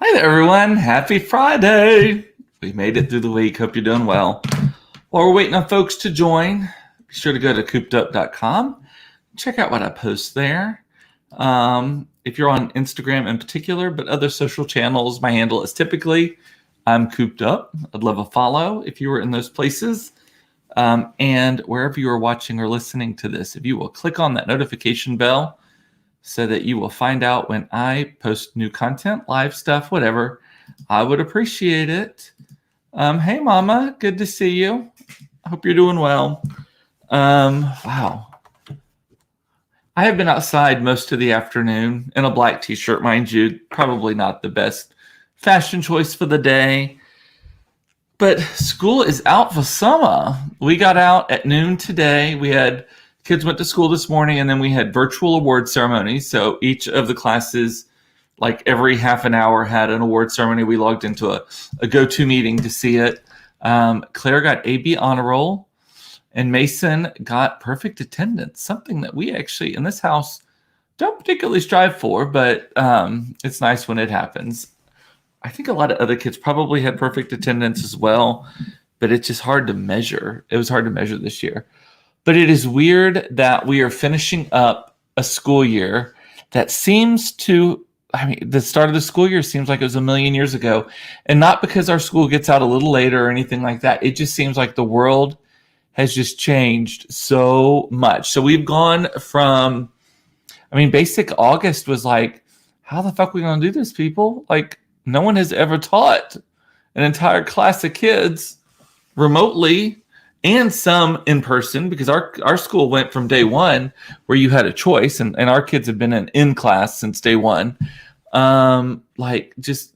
Hi there, everyone. Happy Friday. We made it through the week. Hope you're doing well. While we're waiting on folks to join, be sure to go to coopedup.com. Check out what I post there. If you're on Instagram in particular, but other social channels, my handle is typically I'm Cooped Up. I'd love a follow if you were in those places. And wherever you are watching or listening to this, if you will click on that notification bell so that you will find out when I post new content, live stuff, whatever, I would appreciate it. Hey, Mama, good to see you. I hope you're doing well. Wow. I have been outside most of the afternoon in a black t-shirt, mind you. Probably not the best fashion choice for the day. But school is out for summer. We got out at noon today. Kids went to school this morning, and then we had virtual award ceremonies. So each of the classes, like every half an hour, had an award ceremony. We logged into a go-to meeting to see it. Claire got AB honor roll, and Mason got perfect attendance, something that we actually in this house don't particularly strive for, but it's nice when it happens. I think a lot of other kids probably had perfect attendance as well, but it's just hard to measure. It was hard to measure this year. But it is weird that we are finishing up a school year that seems to, the start of the school year seems like it was a million years ago. And not because our school gets out a little later or anything like that. It just seems like the world has just changed so much. So we've gone from, basic August was like, how the fuck are we going to do this, people? Like, no one has ever taught an entire class of kids remotely and some in person, because our school went from day one where you had a choice, and our kids have been in class since day one. I'm just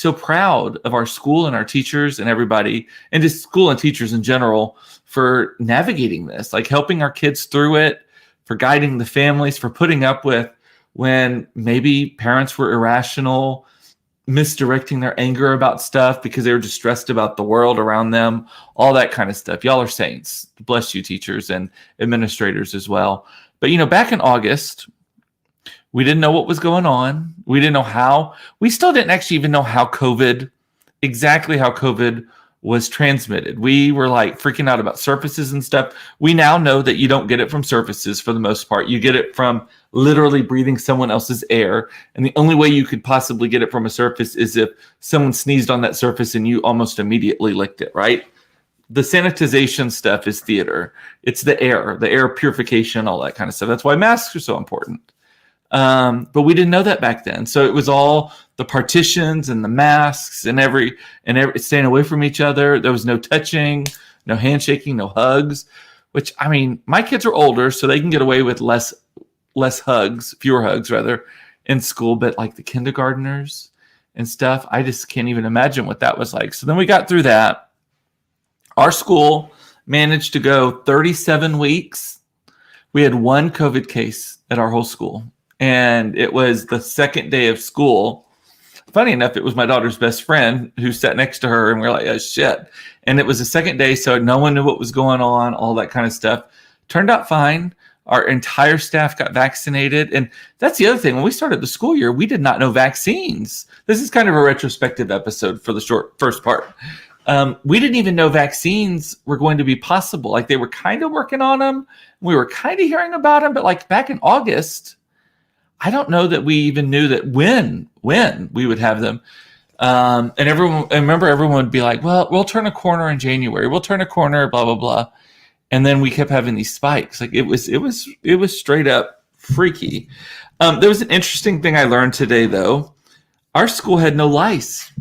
so proud of our school and our teachers and everybody, and just school and teachers in general, for navigating this, like helping our kids through it, for guiding the families, for putting up with when maybe parents were irrational, misdirecting their anger about stuff because they were just stressed about the world around them, all that kind of stuff. Y'all are saints. Bless you, teachers and administrators as well. But, back in August, we didn't know what was going on. We didn't know how. We still didn't actually even know exactly how COVID was transmitted. We were like freaking out about surfaces and stuff. We now know that you don't get it from surfaces for the most part. You get it from literally breathing someone else's air. And the only way you could possibly get it from a surface is if someone sneezed on that surface and you almost immediately licked it, right? The sanitization stuff is theater. It's the air purification, all that kind of stuff. That's why masks are so important. But we didn't know that back then. So it was all the partitions and the masks and every staying away from each other. There was no touching, no handshaking, no hugs, which, my kids are older, so they can get away with fewer hugs rather, in school. But like the kindergartners and stuff, I just can't even imagine what that was like. So then we got through that. Our school managed to go 37 weeks. We had one COVID case at our whole school. And it was the second day of school. Funny enough, it was my daughter's best friend who sat next to her, and we're like, oh, shit. And it was the second day, so no one knew what was going on, all that kind of stuff. Turned out fine. Our entire staff got vaccinated. And that's the other thing. When we started the school year, we did not know vaccines. This is kind of a retrospective episode for the first part. We didn't even know vaccines were going to be possible. Like, they were kind of working on them. We were kind of hearing about them. But like back in August, I don't know that we even knew that when we would have them. And I remember everyone would be like, well, we'll turn a corner in January. We'll turn a corner, blah, blah, blah. And then we kept having these spikes. Like it was straight up freaky. There was an interesting thing I learned today, though. Our school had no lice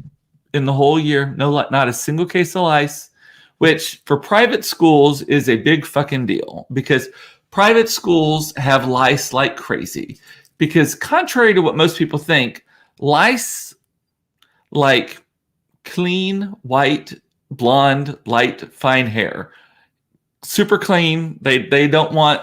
in the whole year. Not a single case of lice, which for private schools is a big fucking deal, because private schools have lice like crazy. Because contrary to what most people think, lice like clean, white, blonde, light, fine hair. Super clean. They don't want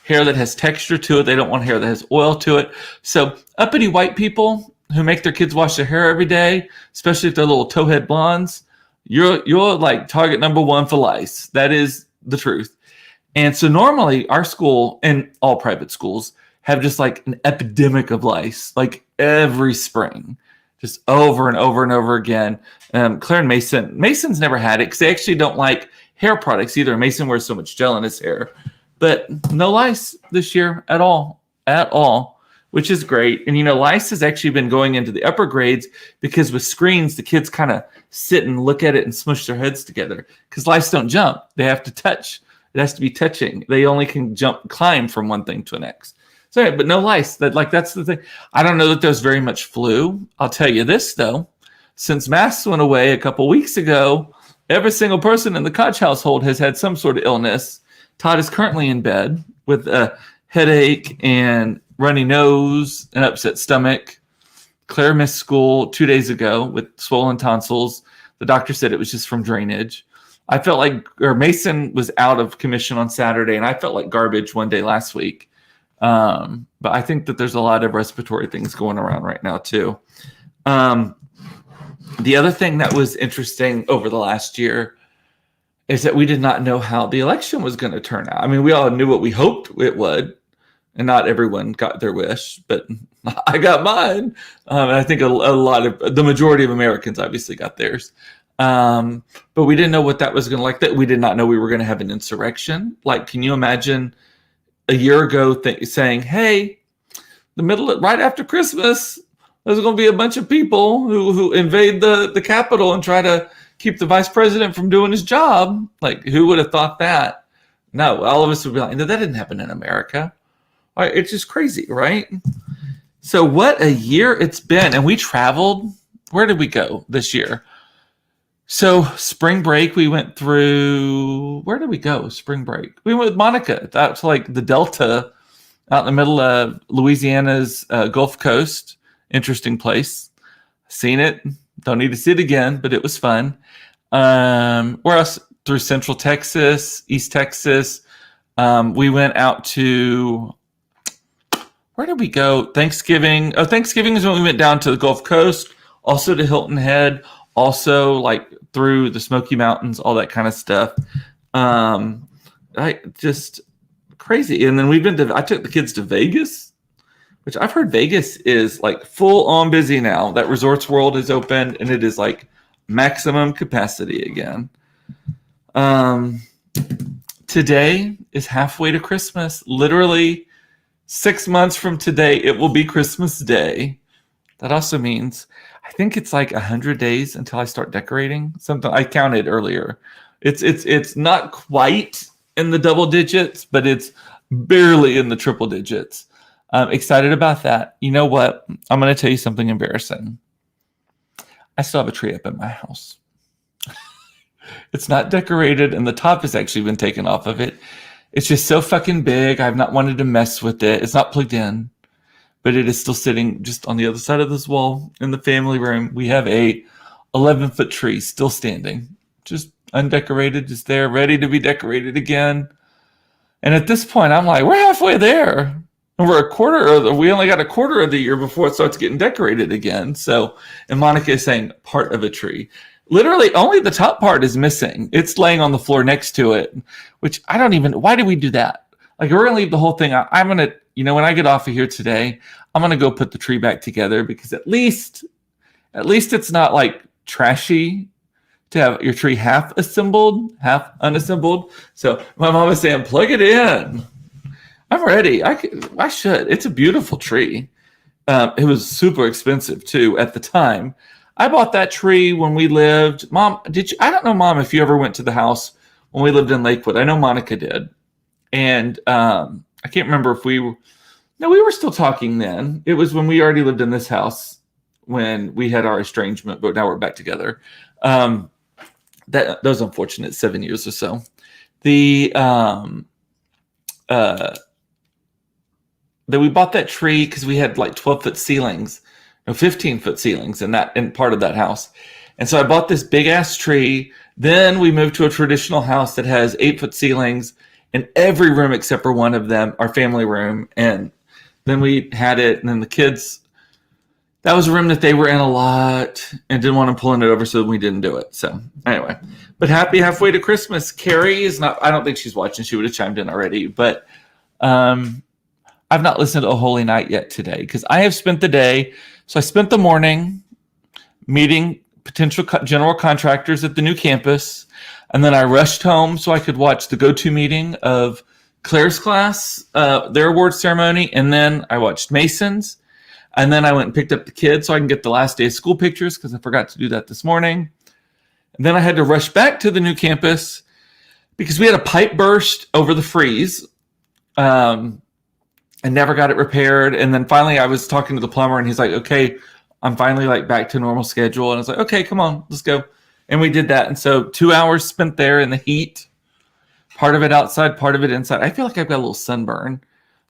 hair that has texture to it. They don't want hair that has oil to it. So uppity white people who make their kids wash their hair every day, especially if they're little towhead blondes, you're like target number one for lice. That is the truth. And so normally our school and all private schools have just like an epidemic of lice. Like every spring, just over and over and over again. Claire and Mason's never had it because they actually don't like hair products either. Mason wears so much gel in his hair, but no lice this year at all, which is great. And, lice has actually been going into the upper grades because with screens, the kids kind of sit and look at it and smush their heads together because lice don't jump. They have to touch. It has to be touching. They only can climb from one thing to the next. So, but no lice. That's the thing. I don't know that there's very much flu. I'll tell you this, though. Since masks went away a couple weeks ago, every single person in the Koch household has had some sort of illness. Todd is currently in bed with a headache and runny nose and upset stomach. Claire missed school 2 days ago with swollen tonsils. The doctor said it was just from drainage. Mason was out of commission on Saturday, and I felt like garbage one day last week. But I think that there's a lot of respiratory things going around right now too. The other thing that was interesting over the last year is that we did not know how the election was going to turn out. I mean, we all knew what we hoped it would, and not everyone got their wish, but I got mine. And I think the majority of Americans obviously got theirs. But we didn't know what that was going to like. That we did not know we were going to have an insurrection. Like, can you imagine a year ago saying, "Hey, right after Christmas, there's going to be a bunch of people who invade the Capitol and try to keep the vice president from doing his job." Like, who would have thought that? No, all of us would be like, "No, that didn't happen in America." It's just crazy, right? So what a year it's been. And we traveled. Where did we go this year? So spring break, we went through, where did we go? Spring break. We went with Monica. That's like the Delta out in the middle of Louisiana's Gulf Coast. Interesting place. Seen it. Don't need to see it again, but it was fun. Where else? Through Central Texas, East Texas. We went out to, where did we go? Thanksgiving. Oh, Thanksgiving is when we went down to the Gulf Coast, also to Hilton Head, also like through the Smoky Mountains, all that kind of stuff. Just crazy. And then I took the kids to Vegas, which I've heard Vegas is like full on busy now. That Resorts World is open and it is like maximum capacity again. Today is halfway to Christmas. Literally 6 months from today, it will be Christmas Day. That also means I think it's like 100 days until I start decorating. Something I counted earlier. It's not quite in the double digits, but it's barely in the triple digits. I'm excited about that. You know what? I'm going to tell you something embarrassing. I still have a tree up in my house. It's not decorated, and the top has actually been taken off of it. It's just so fucking big. I've not wanted to mess with it. It's not plugged in, but it is still sitting just on the other side of this wall in the family room. We have a 11-foot tree still standing, just undecorated, just there, ready to be decorated again. And at this point, I'm like, we're halfway there. And we only got a quarter of the year before it starts getting decorated again. So, and Monica is saying part of a tree. Literally, only the top part is missing. It's laying on the floor next to it, which why do we do that? Like, we're going to leave the whole thing out. I'm going to, when I get off of here today, I'm going to go put the tree back together because at least it's not like trashy to have your tree half assembled, half unassembled. So my mom is saying, plug it in. I'm ready. I should. It's a beautiful tree. It was super expensive too at the time. I bought that tree when we lived. Mom, did you? I don't know, Mom, if you ever went to the house when we lived in Lakewood. I know Monica did. And I can't remember if we were still talking then. It was when we already lived in this house when we had our estrangement, but now we're back together. That was unfortunate, 7 years or so. That we bought that tree because we had like 12-foot ceilings, 15-foot ceilings in part of that house. And so I bought this big ass tree. Then we moved to a traditional house that has 8-foot ceilings in every room except for one of them, our family room. And then we had it, and then the kids, that was a room that they were in a lot and didn't want to pulling it over, so we didn't do it. So anyway, but happy halfway to Christmas. Carrie is not, I don't think she's watching. She would have chimed in already, but I've not listened to A Holy Night yet today because I have spent the day. So I spent the morning meeting potential general contractors at the new campus. And then I rushed home so I could watch the go-to meeting of Claire's class, their award ceremony. And then I watched Mason's. And then I went and picked up the kids so I can get the last day of school pictures because I forgot to do that this morning. And then I had to rush back to the new campus because we had a pipe burst over the freeze. And never got it repaired. And then finally I was talking to the plumber and he's like, okay, I'm finally like back to normal schedule. And I was like, okay, come on, let's go. And we did that. And so 2 hours spent there in the heat, part of it outside, part of it inside. I feel like I've got a little sunburn.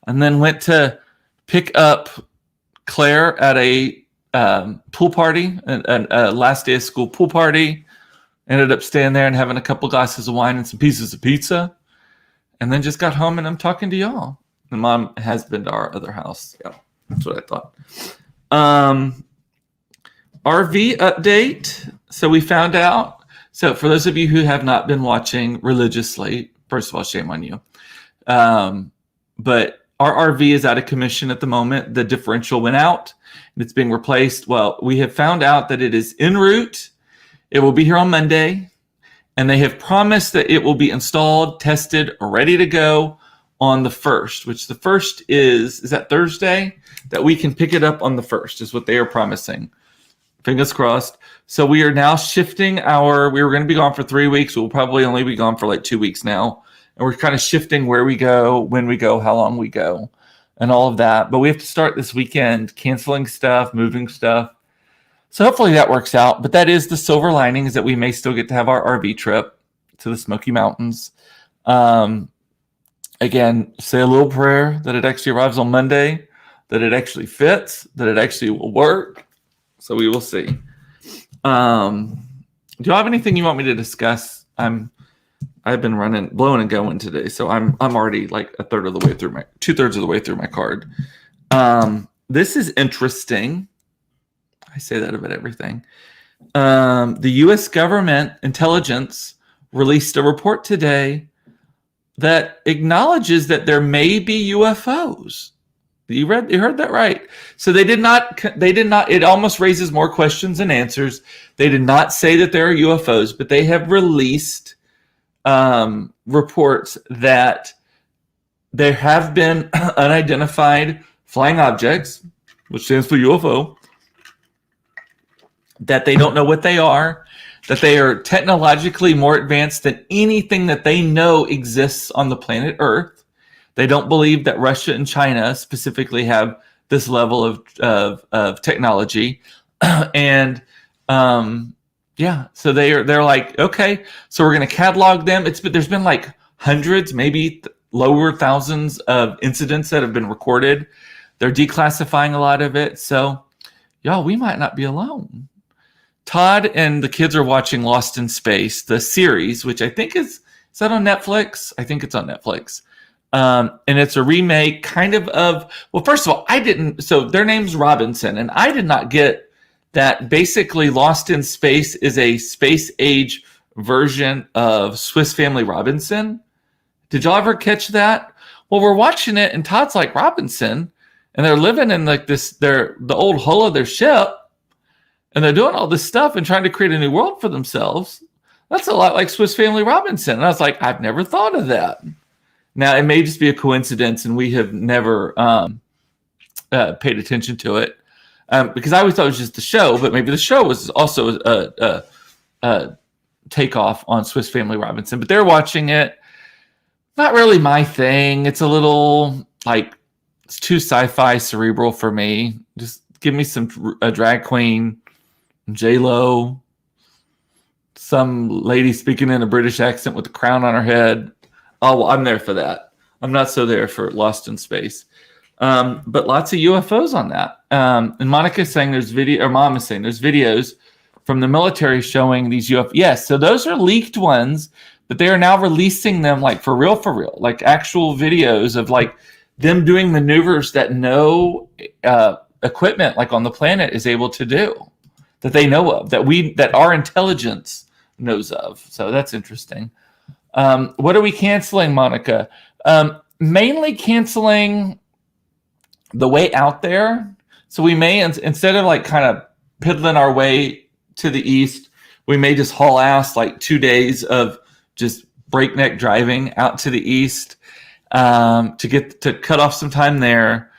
And then went to pick up Claire at a pool party, a last day of school pool party. Ended up staying there and having a couple glasses of wine and some pieces of pizza. And then just got home and I'm talking to y'all. And Mom has been to our other house. Yeah, that's what I thought. RV update. So we found out. So for those of you who have not been watching religiously, first of all, shame on you. But our RV is out of commission at the moment. The differential went out and it's being replaced. Well, we have found out that it is en route. It will be here on Monday. And they have promised that it will be installed, tested, ready to go on the 1st, which the 1st is that Thursday? That we can pick it up on the 1st is what they are promising. Fingers crossed. So we are now shifting we were going to be gone for 3 weeks. We'll probably only be gone for like 2 weeks now. And we're kind of shifting where we go, when we go, how long we go, and all of that. But we have to start this weekend canceling stuff, moving stuff. So hopefully that works out. But that is the silver lining, is that we may still get to have our RV trip to the Smoky Mountains. Again, say a little prayer that it actually arrives on Monday, that it actually fits, that it actually will work. So we will see. Do you have anything you want me to discuss? I've been blowing and going today, so I'm already like 2/3 of the way through my card. This is interesting. I say that about everything. The U.S. government intelligence released a report today that acknowledges that there may be UFOs. You heard that right. So they did not, it almost raises more questions than answers. They did not say that there are UFOs, but they have released reports that there have been unidentified flying objects, which stands for UFO, that they don't know what they are, that they are technologically more advanced than anything that they know exists on the planet Earth. They don't believe that Russia and China specifically have this level of technology. And so they're like, okay, so we're going to catalog them. There's been like hundreds, maybe lower thousands of incidents that have been recorded. They're declassifying a lot of it. So y'all, we might not be alone. Todd and the kids are watching Lost in Space, the series, which I think is that on Netflix? I think it's on Netflix. And it's a remake well, first of all, so their name's Robinson, and I did not get that basically Lost in Space is a space age version of Swiss Family Robinson. Did y'all ever catch that? Well, we're watching it and Todd's like, Robinson, and they're living in like the old hull of their ship. And they're doing all this stuff and trying to create a new world for themselves. That's a lot like Swiss Family Robinson. And I was like, I've never thought of that. Now, it may just be a coincidence, and we have never paid attention to it because I always thought it was just the show, but maybe the show was also a takeoff on Swiss Family Robinson. But they're watching it. Not really my thing. It's a little it's too sci-fi cerebral for me. Just give me a drag queen, J-Lo, some lady speaking in a British accent with a crown on her head. Oh, well, I'm there for that. I'm not so there for Lost in Space. But lots of UFOs on that. And Monica's saying Mom is saying there's videos from the military showing these UFOs. Yes, so those are leaked ones, but they are now releasing them for real, like actual videos of them doing maneuvers that no equipment on the planet is able to do, that they know of, that our intelligence knows of. So that's interesting. What are we canceling, Monica? Mainly canceling the way out there. So we may, instead of like kind of piddling our way to the east, we may just haul ass like 2 days of just breakneck driving out to the east to cut off some time there.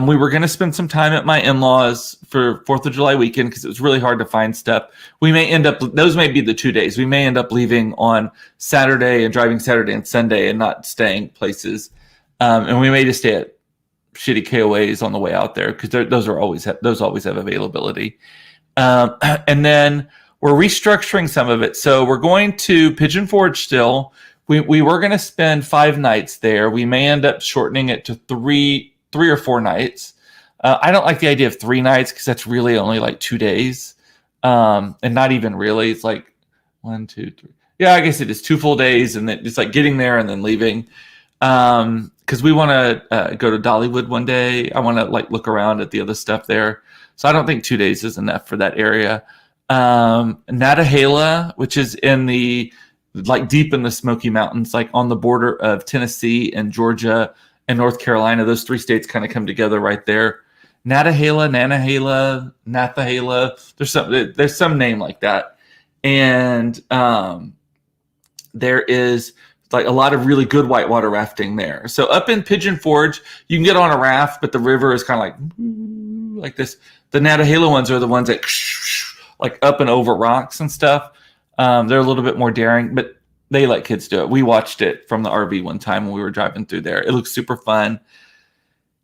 We were going to spend some time at my in-laws for 4th of July weekend because it was really hard to find stuff. We may end up, those may be the 2 days. We may end up leaving on Saturday and driving Saturday and Sunday and not staying places. And we may just stay at shitty KOAs on the way out there because those always have availability. And then we're restructuring some of it. So we're going to Pigeon Forge still. We were going to spend 5 nights there. We may end up shortening it to three or 4 nights. I don't like the idea of 3 nights because that's really only like 2 days. And not even really. It's like 1, 2, 3. Yeah, I guess it is 2 full days. And then it's like getting there and then leaving. Because we want to go to Dollywood one day. I want to like look around at the other stuff there. So I don't think 2 days is enough for that area. Nantahala, which is in the like deep in the Smoky Mountains, like on the border of Tennessee and Georgia and North Carolina. Those 3 states kind of come together right there. Nantahala. There's some name like that. And there is like a lot of really good whitewater rafting there. So up in Pigeon Forge, you can get on a raft, but the river is kind of like this. The Nantahala ones are the ones that like up and over rocks and stuff. They're a little bit more daring, but they let kids do it. We watched it from the RV one time when we were driving through there. It looks super fun.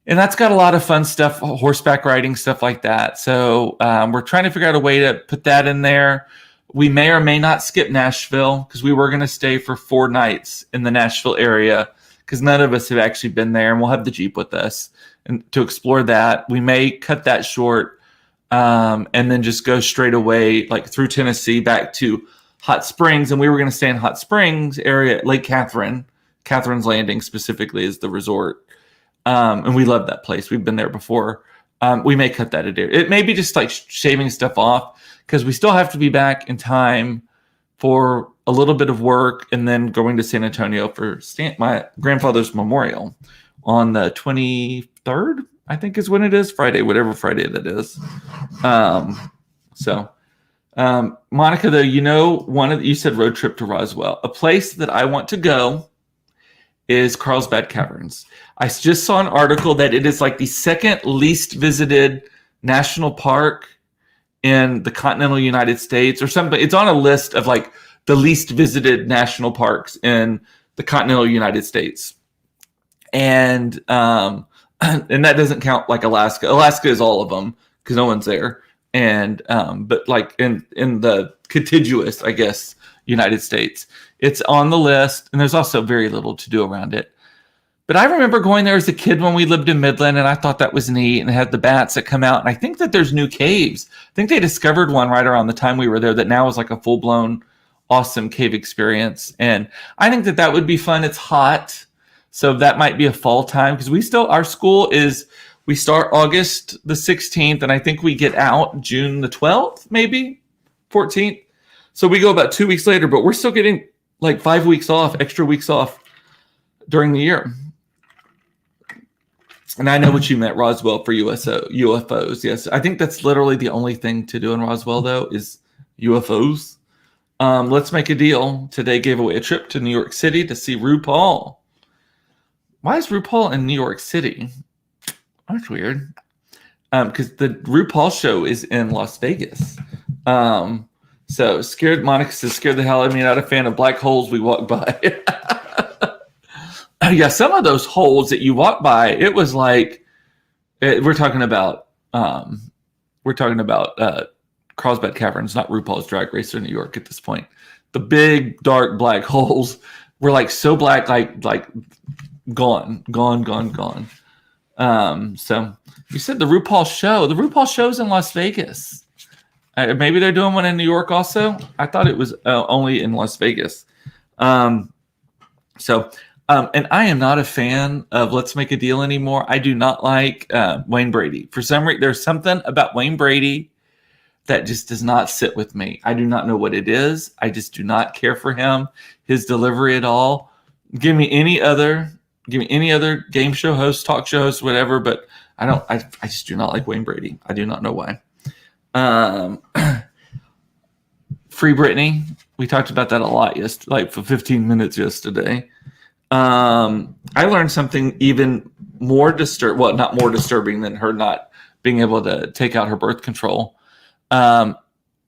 And that's got a lot of fun stuff, horseback riding, stuff like that. So we're trying to figure out a way to put that in there. We may or may not skip Nashville because we were going to stay for 4 nights in the Nashville area because none of us have actually been there, and we'll have the Jeep with us and to explore that. We may cut that short and then just go straight away like through Tennessee back to Hot Springs. And we were going to stay in Hot Springs area, Lake Catherine. Catherine's Landing specifically is the resort. And we love that place. We've been there before. We may cut that a day. It may be just like shaving stuff off because we still have to be back in time for a little bit of work and then going to San Antonio for my grandfather's memorial on the 23rd, I think is when it is. Friday, whatever Friday that is. Monica, though, you said road trip to Roswell. A place that I want to go is Carlsbad Caverns. I just saw an article that it is like the 2nd least visited national park in the continental United States or something. It's on a list of like the least visited national parks in the continental United States. And that doesn't count like Alaska. Alaska is all of them because no one's there. And but like in the contiguous, I guess, United States, it's on the list, and there's also very little to do around it. But I remember going there as a kid when we lived in Midland, and I thought that was neat, and it had the bats that come out. And I think that there's new caves. I think they discovered one right around the time we were there that now is like a full-blown awesome cave experience. And I think that would be fun. It's hot, so that might be a fall time because our school is, we start August the 16th, and I think we get out June the 12th, maybe 14th. So we go about 2 weeks later, but we're still getting like 5 weeks off, extra weeks off during the year. And I know what you meant, Roswell, for UFOs. Yes, I think that's literally the only thing to do in Roswell, though, is UFOs. Let's Make a Deal today gave away a trip to New York City to see RuPaul. Why is RuPaul in New York City? That's weird. Because the RuPaul show is in Las Vegas. So Monica says, scared the hell out of me. Not a fan of black holes we walk by. Yeah, some of those holes that you walk by, it was like, we're talking about Carlsbad Caverns, not RuPaul's Drag Race in New York at this point. The big dark black holes were like so black, like gone. So you said the RuPaul show. The RuPaul show's in Las Vegas. Maybe they're doing one in New York also. I thought it was only in Las Vegas. And I am not a fan of Let's Make a Deal anymore. I do not like Wayne Brady. For some reason, there's something about Wayne Brady that just does not sit with me. I do not know what it is. I just do not care for him, his delivery at all. Give me any other game show host, talk show host, whatever, but I just do not like Wayne Brady. I do not know why. Free Britney. We talked about that a lot like for 15 minutes yesterday. I learned something even more not more disturbing than her not being able to take out her birth control.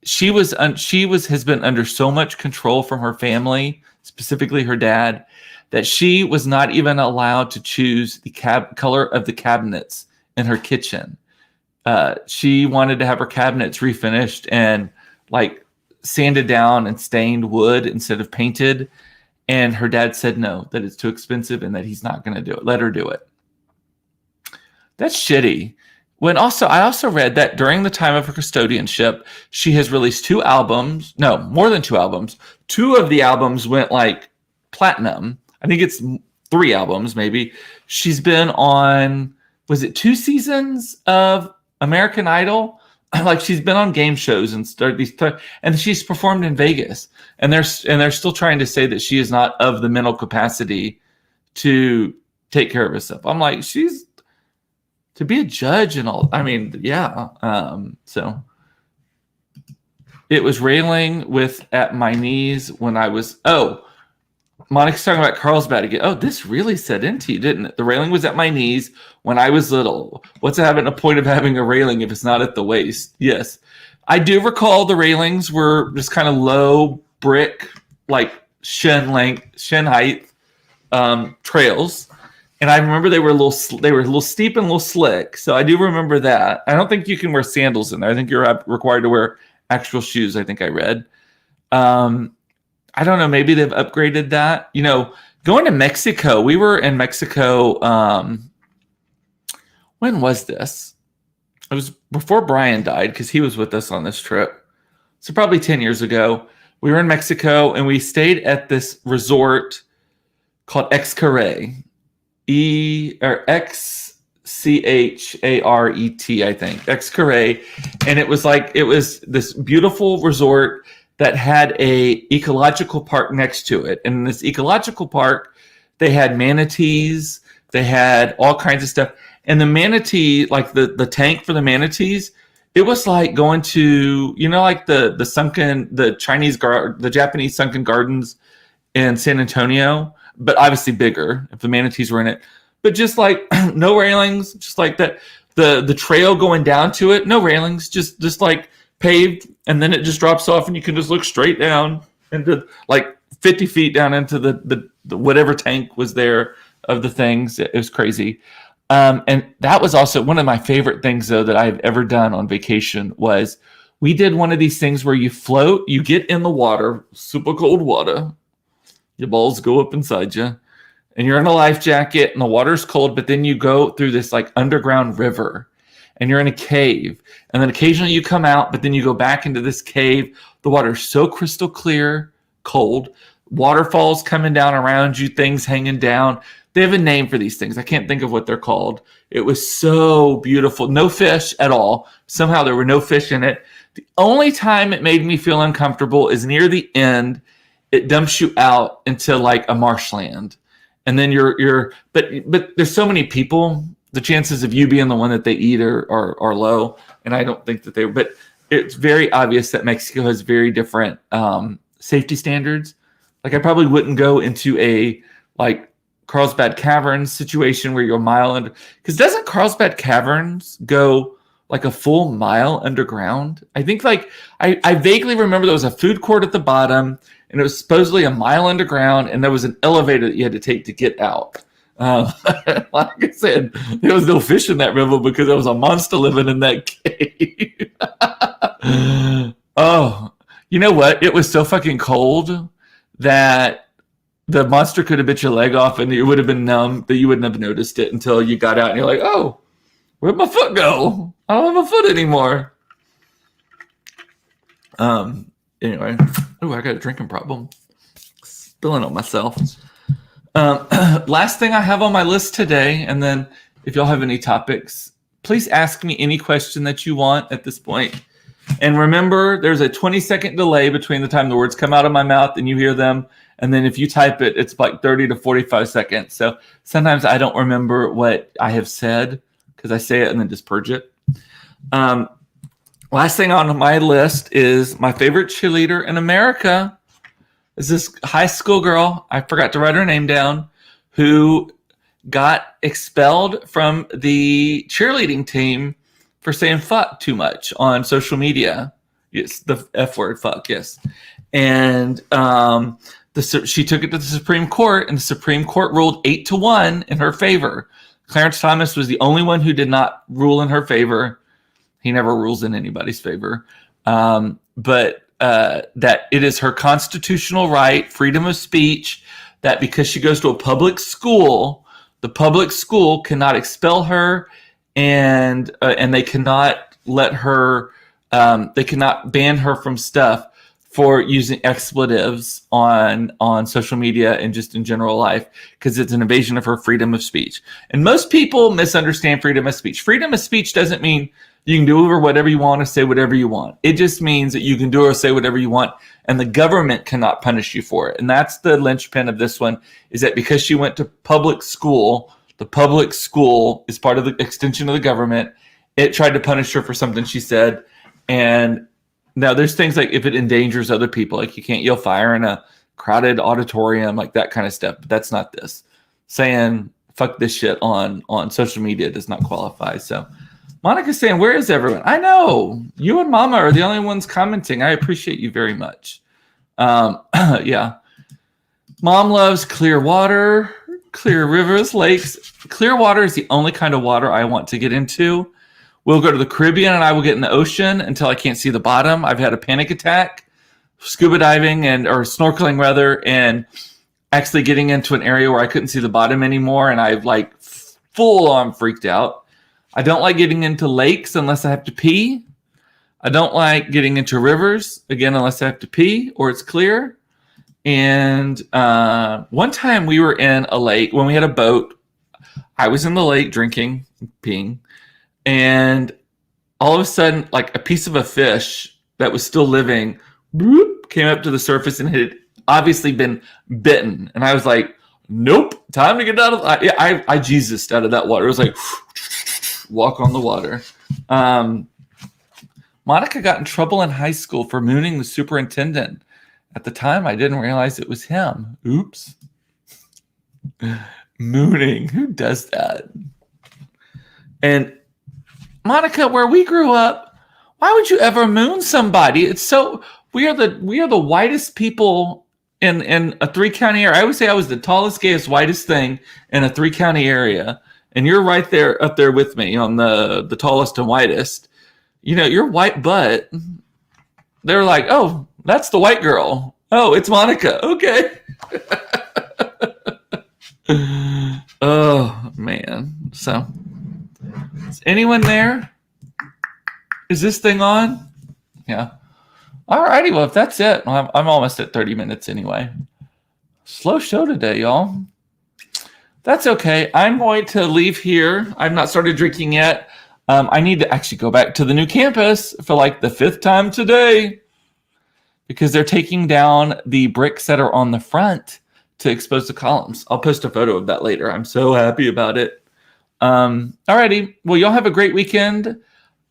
She has been under so much control from her family, specifically her dad, that she was not even allowed to choose the color of the cabinets in her kitchen. She wanted to have her cabinets refinished and like sanded down and stained wood instead of painted. And her dad said no, that it's too expensive and that he's not going to do it. Let her do it. That's shitty. I also read that during the time of her custodianship, she has released 2 albums. No, more than 2 albums. 2 of the albums went like platinum. I think it's 3 albums, maybe. She's been on, was it 2 seasons of American Idol? Like she's been on game shows and she's performed in Vegas. And they're still trying to say that she is not of the mental capacity to take care of herself. I'm like, she's to be a judge and all. I mean, yeah. So it was railing at my knees when I was. Oh, Monica's talking about Carlsbad again. Oh, this really set into you, didn't it? The railing was at my knees when I was little. What's having a point of having a railing if it's not at the waist? Yes. I do recall the railings were just kind of low brick, like shin height trails. And I remember they were a little steep and a little slick. So I do remember that. I don't think you can wear sandals in there. I think you're required to wear actual shoes, I think I read. I don't know. Maybe they've upgraded that. You know, going to Mexico, we were in Mexico. When was this? It was before Brian died because he was with us on this trip. So probably 10 years ago. We were in Mexico and we stayed at this resort called Xcaret. Xcaret, I think. Xcaret. And it was this beautiful resort that had a ecological park next to it. And in this ecological park, they had manatees, they had all kinds of stuff. And the manatee, like the tank for the manatees, it was like going to, like the Japanese sunken gardens in San Antonio, but obviously bigger if the manatees were in it. But just like no railings, just like that. The trail going down to it, no railings, just like paved, and then it just drops off and you can just look straight down into like 50 feet down into the whatever tank was there of the things. It was crazy. And that was also one of my favorite things though that I've ever done on vacation was we did one of these things where you float, you get in the water, super cold water, your balls go up inside you, and you're in a life jacket and the water's cold, but then you go through this like underground river and you're in a cave, and then occasionally you come out, but then you go back into this cave. The water's so crystal clear, cold, waterfalls coming down around you, things hanging down. They have a name for these things. I can't think of what they're called. It was so beautiful. No fish at all. Somehow there were no fish in it. The only time it made me feel uncomfortable is near the end. It dumps you out into like a marshland. And then but there's so many people, the chances of you being the one that they eat are low. And I don't think that but it's very obvious that Mexico has very different safety standards. Like I probably wouldn't go into a like Carlsbad Caverns situation where you're a mile under, because doesn't Carlsbad Caverns go like a full mile underground? I think like I vaguely remember there was a food court at the bottom and it was supposedly a mile underground and there was an elevator that you had to take to get out. Like I said, there was no fish in that river because there was a monster living in that cave. Oh, you know what? It was so fucking cold that the monster could have bit your leg off and it would have been numb, that you wouldn't have noticed it until you got out and you're like, oh, where'd my foot go? I don't have a foot anymore. Anyway. Oh, I got a drinking problem. Spilling on myself. Last thing I have on my list today, and then if y'all have any topics, please ask me any question that you want at this point. And remember, there's a 20-second delay between the time the words come out of my mouth and you hear them. And then if you type it, it's like 30 to 45 seconds. So sometimes I don't remember what I have said because I say it and then just purge it. Last thing on my list is my favorite cheerleader in America is this high school girl. I forgot to write her name down, who got expelled from the cheerleading team for saying fuck too much on social media. Yes, the F word, fuck, yes. And she took it to the Supreme Court, and the Supreme Court ruled 8-1 in her favor. Clarence Thomas was the only one who did not rule in her favor. He never rules in anybody's favor. But that it is her constitutional right, freedom of speech, that because she goes to a public school, the public school cannot expel her, and they cannot let her, they cannot ban her from stuff for using expletives on social media and just in general life, because it's an invasion of her freedom of speech. And most people misunderstand freedom of speech. Freedom of speech doesn't mean you can do or whatever you want or say whatever you want. It just means that you can do or say whatever you want, and the government cannot punish you for it. And that's the linchpin of this one, is that because she went to public school, the public school is part of the extension of the government. It tried to punish her for something she said. And now there's things like if it endangers other people, like you can't yell fire in a crowded auditorium, like that kind of stuff. But that's not this. Saying fuck this shit on social media does not qualify. So Monica's saying, where is everyone? I know. You and Mama are the only ones commenting. I appreciate you very much. Yeah. Mom loves clear water, clear rivers, lakes. Clear water is the only kind of water I want to get into. We'll go to the Caribbean and I will get in the ocean until I can't see the bottom. I've had a panic attack, scuba diving or snorkeling rather, and actually getting into an area where I couldn't see the bottom anymore. And I've like full on freaked out. I don't like getting into lakes unless I have to pee. I don't like getting into rivers, again, unless I have to pee or it's clear. And one time we were in a lake when we had a boat. I was in the lake drinking, peeing. And all of a sudden, like a piece of a fish that was still living came up to the surface and had obviously been bitten. And I was like, nope, time to get out of I Jesused out of that water. It was like, walk on the water. Monica got in trouble in high school for mooning the superintendent. At the time, I didn't realize it was him. Oops. Mooning. Who does that? And Monica, where we grew up, why would you ever moon somebody? It's so we are the whitest people in a 3-county area. I always say I was the tallest, gayest, whitest thing in a 3-county area, and you're right there up there with me on the tallest and whitest. You know, your white butt. They're like, oh, that's the white girl. Oh, it's Monica. Okay. Oh man. So. Is anyone there? Is this thing on? Yeah. All righty. Well, if that's it, I'm almost at 30 minutes anyway. Slow show today, y'all. That's okay. I'm going to leave here. I've not started drinking yet. I need to actually go back to the new campus for like the 5th time today because they're taking down the bricks that are on the front to expose the columns. I'll post a photo of that later. I'm so happy about it. Alrighty. Well, y'all have a great weekend.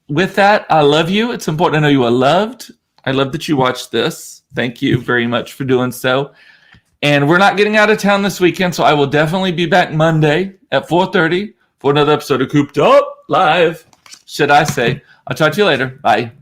With that, I love you. It's important to know you are loved. I love that you watched this. Thank you very much for doing so. And we're not getting out of town this weekend, so I will definitely be back Monday at 4:30 for another episode of Cooped Up Live. Should I say? I'll talk to you later. Bye.